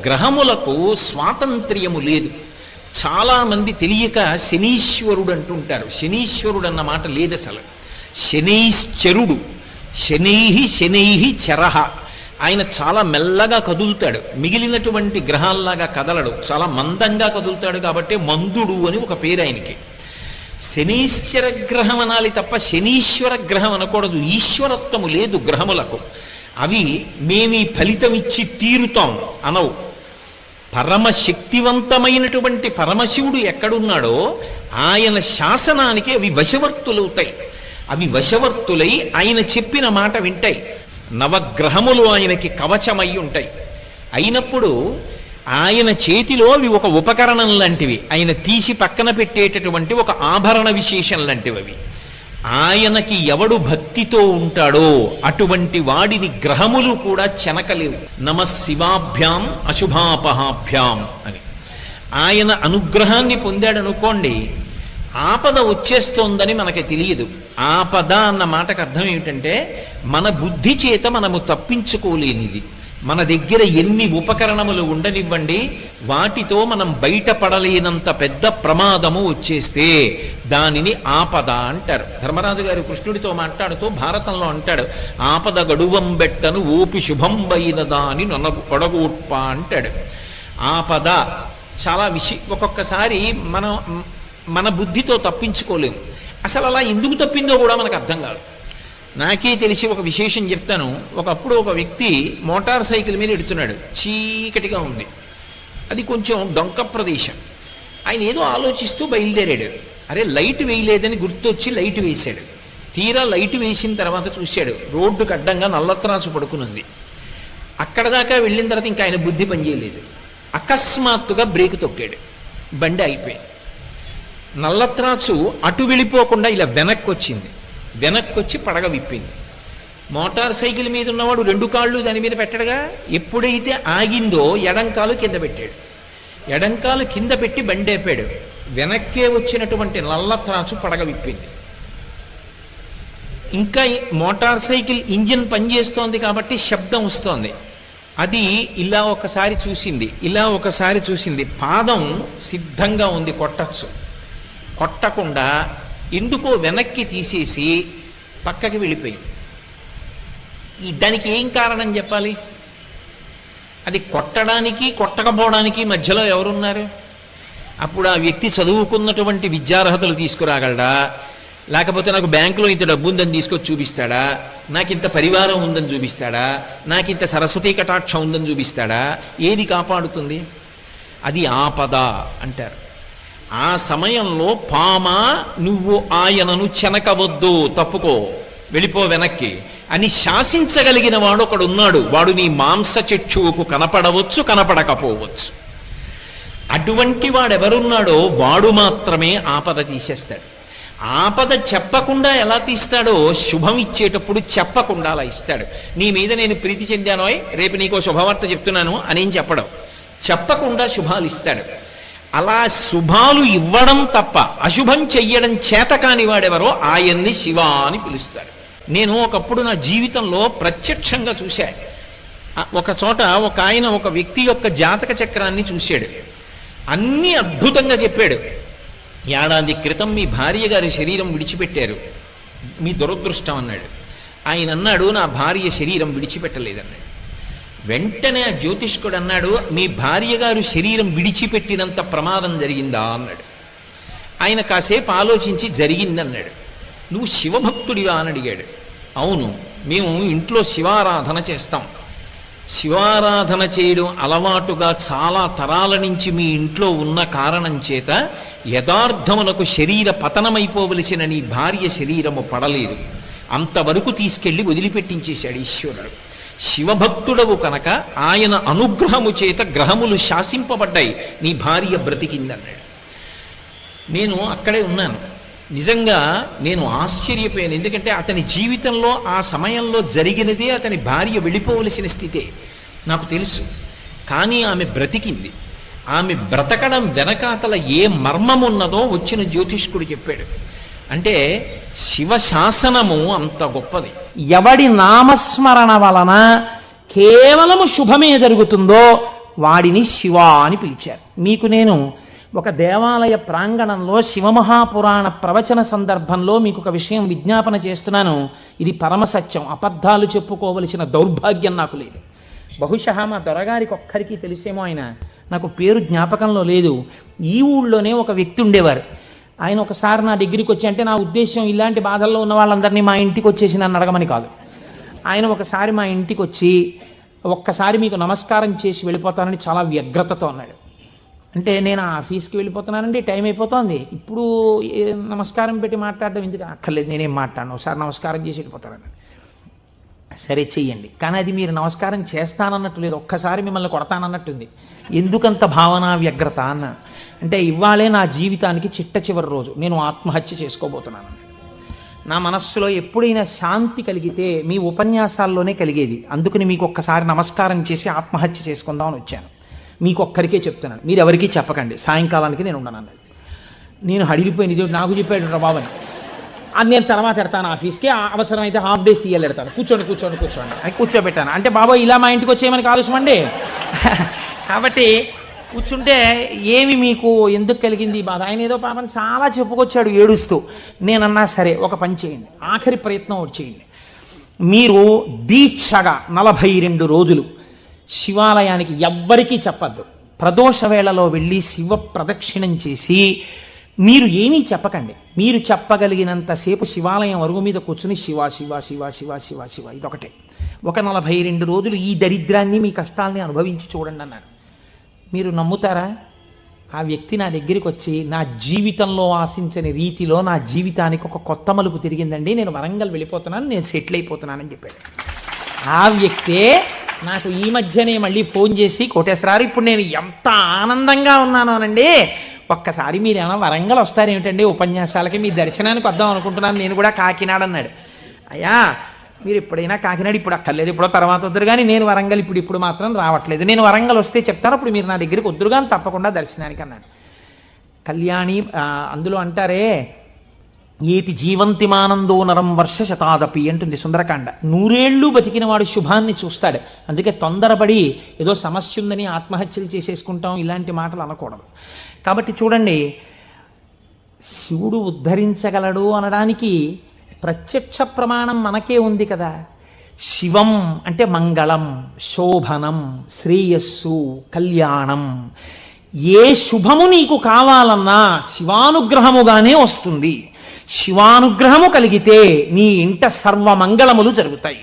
గ్రహములకు స్వాతంత్ర్యము లేదు. చాలామంది తెలియక శనీశ్వరుడు అంటుంటారు. శనీశ్వరుడు అన్న మాట లేదు అసలు. శనైశ్చరుడు, శనైహి చరహ. ఆయన చాలా మెల్లగా కదులుతాడు, మిగిలినటువంటి గ్రహాల్లాగా కదలడు, చాలా మందంగా కదులుతాడు. కాబట్టి మందుడు అని ఒక పేరు ఆయనకి. శనీశ్వర గ్రహం అనాలి తప్ప శనీశ్వర గ్రహం అనకూడదు. ఈశ్వరత్వము లేదు గ్రహములకు. అవి మేమీ ఫలితం ఇచ్చి తీరుతాం అనవు. పరమశక్తివంతమైనటువంటి పరమశివుడు ఎక్కడున్నాడో ఆయన శాసనానికి అవి వశవర్తులవుతాయి. అవి వశవర్తులై ఆయన చెప్పిన మాట వింటాయి. నవగ్రహములు ఆయనకి కవచమై ఉంటాయి. అయినప్పుడు ఆయన చేతిలో అవి ఒక ఉపకరణం లాంటివి, ఆయన తీసి పక్కన పెట్టేటటువంటి ఒక ఆభరణ విశేషం లాంటివి అవి. ఆయనకి ఎవడు భక్తితో ఉంటాడో అటువంటి వాడిని గ్రహములు కూడా చెనకలేవు. నమఃశివాభ్యాం అశుభాపహాభ్యాం అని ఆయన అనుగ్రహాన్ని పొందాడనుకోండి, ఆపద వచ్చేస్తోందని మనకి తెలియదు. ఆపద అన్న మాటకు అర్థం ఏమిటంటే మన బుద్ధి చేత మనము తప్పించుకోలేనిది. మన దగ్గర ఎన్ని ఉపకరణములు ఉండనివ్వండి, వాటితో మనం బయటపడలేనంత పెద్ద ప్రమాదము వచ్చేస్తే దానిని ఆపద అంటారు. ధర్మరాజు గారు కృష్ణుడితో మాట్లాడుతూ భారతంలో అంటాడు, ఆపద గడువంబెట్టను ఓపి శుభంబైనదా అని నొడగొట్ప అంటాడు. ఆపద చాలా ఒక్కొక్కసారి మన బుద్ధితో తప్పించుకోలేము. అసలు అలా ఎందుకు తప్పిందో కూడా మనకు అర్థం కాదు. నాకే తెలిసి ఒక విశేషం చెప్తాను. ఒకప్పుడు ఒక వ్యక్తి మోటార్ సైకిల్ మీద ఎడుతున్నాడు. చీకటిగా ఉంది, అది కొంచెం డొంక ప్రదేశం. ఆయన ఏదో ఆలోచిస్తూ బయలుదేరాడు. అరే లైట్ వేయలేదని గుర్తొచ్చి లైట్ వేశాడు. తీరా లైట్ వేసిన తర్వాత చూశాడు, రోడ్డుకు అడ్డంగా నల్లత్రాసు పడుకునుంది. అక్కడ దాకా వెళ్ళిన తర్వాత ఇంకా ఆయన బుద్ధి పనిచేయలేదు. అకస్మాత్తుగా బ్రేక్ తొక్కాడు, బండి అయిపోయింది. నల్లత్రాచు అటు వెళ్ళిపోకుండా ఇలా వెనక్కి వచ్చింది. వెనక్కి వచ్చి పడగ విప్పింది. మోటార్ సైకిల్ మీద ఉన్నవాడు రెండు కాళ్ళు దాని మీద పెట్టడగా, ఎప్పుడైతే ఆగిందో ఎడంకాలు కింద పెట్టాడు. ఎడంకాలు కింద పెట్టి బండి ఆపాడు. వెనక్కే వచ్చినటువంటి నల్లత్రాచు పడగ విప్పింది. ఇంకా మోటార్ సైకిల్ ఇంజిన్ పనిచేస్తోంది కాబట్టి శబ్దం వస్తోంది. అది ఇలా ఒకసారి చూసింది, ఇలా ఒకసారి చూసింది. పాదం సిద్ధంగా ఉంది, కొట్టచ్చు. కొట్టకుండా ఎందుకో వెనక్కి తీసేసి పక్కకి వెళ్ళిపోయింది. దానికి ఏం కారణం చెప్పాలి? అది కొట్టడానికి కొట్టకపోవడానికి మధ్యలో ఎవరున్నారు? అప్పుడు ఆ వ్యక్తి చదువుకున్నటువంటి విద్యార్హతలు తీసుకురాగలడా, లేకపోతే నాకు బ్యాంకులో ఇంత డబ్బు ఉందని తీసుకొచ్చి చూపిస్తాడా, నాకు ఇంత పరివారం ఉందని చూపిస్తాడా, నాకు ఇంత సరస్వతీ కటాక్షం ఉందని చూపిస్తాడా? ఏది కాపాడుతుంది? అది ఆపద అంటారు. ఆ సమయంలో పామా నువ్వు ఆయనను చెనకవద్దు, తప్పుకో, వెళ్ళిపో వెనక్కి అని శాసించగలిగిన వాడు ఒకడున్నాడు. వాడు నీ మాంసచక్షువుకు కనపడవచ్చు, కనపడకపోవచ్చు. అటువంటి వాడెవరున్నాడో వాడు మాత్రమే ఆపద తీసేస్తాడు. ఆపద చెప్పకుండా ఎలా తీస్తాడో శుభం ఇచ్చేటప్పుడు చెప్పకుండా అలా ఇస్తాడు. నీ మీద నేను ప్రీతి చెందానోయ్, రేపు నీకో శుభవార్త చెప్తున్నాను అనేం చెప్పడం, చెప్పకుండా శుభాలు ఇస్తాడు. అలా శుభాలు ఇవ్వడం తప్ప అశుభం చెయ్యడం చేత కాని వాడెవరో ఆయన్ని శివ అని పిలుస్తాడు. నేను ఒకప్పుడు నా జీవితంలో ప్రత్యక్షంగా చూశా. ఒక చోట ఒక ఆయన ఒక వ్యక్తి యొక్క జాతక చక్రాన్ని చూశాడు. అన్నీ అద్భుతంగా చెప్పాడు. ఏడాది క్రితం మీ భార్య గారి శరీరం విడిచిపెట్టారు, మీ దురదృష్టం అన్నాడు. ఆయన అన్నాడు, నా భార్య శరీరం విడిచిపెట్టలేదన్నాడు. వెంటనే ఆ జ్యోతిష్కుడు అన్నాడు, మీ భార్య గారు శరీరం విడిచిపెట్టినంత ప్రమాదం జరిగిందా అన్నాడు. ఆయన కాసేపు ఆలోచించి జరిగిందన్నాడు. నువ్వు శివభక్తుడివా అని అడిగాడు. అవును, మేము ఇంట్లో శివారాధన చేస్తాం. శివారాధన చేయడం అలవాటుగా చాలా తరాల నుంచి మీ ఇంట్లో ఉన్న కారణం చేత యథార్థమునకు శరీర పతనమైపోవలసిన నీ భార్య శరీరము పడలేదు, అంతవరకు తీసుకెళ్లి వదిలిపెట్టించేశాడు ఈశ్వరుడు. శివభక్తుడవు కనుక ఆయన అనుగ్రహము చేత గ్రహములు శాసింపబడ్డాయి, నీ భార్య బ్రతికిందన్నాడు. నేను అక్కడే ఉన్నాను. నిజంగా నేను ఆశ్చర్యపోయాను. ఎందుకంటే అతని జీవితంలో ఆ సమయంలో జరిగినదే అతని భార్య వెళ్ళిపోవలసిన స్థితే నాకు తెలుసు. కానీ ఆమె బ్రతికింది. ఆమె బ్రతకడం వెనకాతల ఏ మర్మం ఉన్నదో వచ్చిన జ్యోతిష్కుడు చెప్పాడు. అంటే శివశాసనము అంత గొప్పది. ఎవడి నామస్మరణ వలన కేవలము శుభమే జరుగుతుందో వాడిని శివ అని పిలిచారు. మీకు నేను ఒక దేవాలయ ప్రాంగణంలో శివమహాపురాణ ప్రవచన సందర్భంలో మీకు ఒక విషయం విజ్ఞాపన చేస్తున్నాను. ఇది పరమసత్యం, అబద్ధాలు చెప్పుకోవలసిన దౌర్భాగ్యం నాకు లేదు. బహుశా మా దొరగారికి ఒక్కరికి తెలిసేమో, ఆయన నాకు పేరు జ్ఞాపకంలో లేదు. ఈ ఊళ్ళోనే ఒక వ్యక్తి ఉండేవారు. ఆయన ఒకసారి నా దగ్గరికి వచ్చి, అంటే నా ఉద్దేశం ఇలాంటి బాధల్లో ఉన్న వాళ్ళందరినీ మా ఇంటికి వచ్చేసి నన్ను అడగమని కాదు. ఆయన ఒకసారి మా ఇంటికి వచ్చి, ఒక్కసారి మీకు నమస్కారం చేసి వెళ్ళిపోతానని చాలా వ్యగ్రతతో అన్నాడు. అంటే నేను ఆఫీస్కి వెళ్ళిపోతున్నానండి, టైం అయిపోతుంది, ఇప్పుడు నమస్కారం పెట్టి మాట్లాడడం ఎందుకు? అక్కర్లేదు, నేనేం మాట్లాడను, ఒకసారి నమస్కారం చేసి వెళ్ళిపోతానని. సరే చెయ్యండి, కానీ అది మీరు నమస్కారం చేస్తానన్నట్టు లేదు, ఒక్కసారి మిమ్మల్ని కొడతానన్నట్టుంది. ఎందుకంత భావన వ్యగ్రత అన్న అంటే, ఇవాళే నా జీవితానికి చిట్ట చివరి రోజు, నేను ఆత్మహత్య చేసుకోబోతున్నాను. నా మనస్సులో ఎప్పుడైనా శాంతి కలిగితే మీ ఉపన్యాసాల్లోనే కలిగేది. అందుకని మీకు ఒక్కసారి నమస్కారం చేసి ఆత్మహత్య చేసుకుందామని వచ్చాను. మీకు ఒక్కరికే చెప్తున్నాను, మీరు ఎవరికీ చెప్పకండి, సాయంకాలానికి నేను ఉండను అన్నది. నేను హడిలిపోయిన, ఇది నాకు చెప్పాడు బాబని. అది నేను తర్వాత ఎడతాను ఆఫీస్కి, అవసరమైతే హాఫ్ డే సీఎల్ ఎడతాను, కూర్చోండి అని కూర్చోబెట్టాను. అంటే బాబా ఇలా మా ఇంటికి వచ్చేయమని ఆలోచమండి. కాబట్టి కూర్చుంటే ఏమి మీకు ఎందుకు కలిగింది ఈ బాధ? ఆయన ఏదో పాపం చాలా చెప్పుకొచ్చాడు ఏడుస్తూ. నేనన్నా సరే ఒక పని చేయండి, ఆఖరి ప్రయత్నం ఒకటి చేయండి. మీరు దీక్షగా 42 రోజులు శివాలయానికి ఎవ్వరికీ చెప్పద్దు. ప్రదోష వేళలో వెళ్ళి శివ ప్రదక్షిణం చేసి మీరు ఏమీ చెప్పకండి. మీరు చెప్పగలిగినంతసేపు శివాలయం అరుగు మీద కూర్చుని శివ శివ శివ శివ శివ శివ ఇదొకటే. ఒక 42 రోజులు ఈ దరిద్రాన్ని, మీ కష్టాలని అనుభవించి చూడండి అన్నాడు. మీరు నమ్ముతారా? ఆ వ్యక్తి నా దగ్గరికి వచ్చి, నా జీవితంలో ఆశించని రీతిలో నా జీవితానికి ఒక కొత్త మలుపు తిరిగిందండి, నేను వరంగల్ వెళ్ళిపోతున్నాను, నేను సెటిల్ అయిపోతున్నానని చెప్పాడు. ఆ వ్యక్తే నాకు ఈ మధ్యనే మళ్ళీ ఫోన్ చేసి, కోటేశ్వరారు ఇప్పుడు నేను ఎంత ఆనందంగా ఉన్నాను అనండి, ఒక్కసారి మీరు ఏమైనా వరంగల్ వస్తారేమిటండి ఉపన్యాసాలకి, మీ దర్శనానికి వద్దాం అనుకుంటున్నాను, నేను కూడా కాకినాడ అన్నాడు. అయ్యా మీరు ఎప్పుడైనా కాకినాడ, ఇప్పుడు అక్కర్లేదు, ఎప్పుడో తర్వాత వద్దురు కానీ, నేను వరంగల్ ఇప్పుడు మాత్రం రావట్లేదు, నేను వరంగల్ వస్తే చెప్తాను, అప్పుడు మీరు నా దగ్గరికి వద్దురు కానీ తప్పకుండా దర్శనానికి అన్నాడు. కళ్యాణి అందులో అంటారే, ఏతి జీవంతిమానందో నరం వర్ష శతాదపి అంటుంది సుందరకాండ. 100 ఏళ్ళు బతికిన వాడు శుభాన్ని చూస్తాడు. అందుకే తొందరపడి ఏదో సమస్య ఉందని ఆత్మహత్యలు చేసేసుకుంటాం, ఇలాంటి మాటలు అనకూడదు. కాబట్టి చూడండి, శివుడు ఉద్ధరించగలడు అనడానికి ప్రత్యక్ష ప్రమాణం మనకే ఉంది కదా. శివం అంటే మంగళం, శోభనం, శ్రేయస్సు, కళ్యాణం. ఏ శుభము నీకు కావాలన్నా శివానుగ్రహముగానే వస్తుంది. శివానుగ్రహము కలిగితే నీ ఇంట సర్వమంగళములు జరుగుతాయి.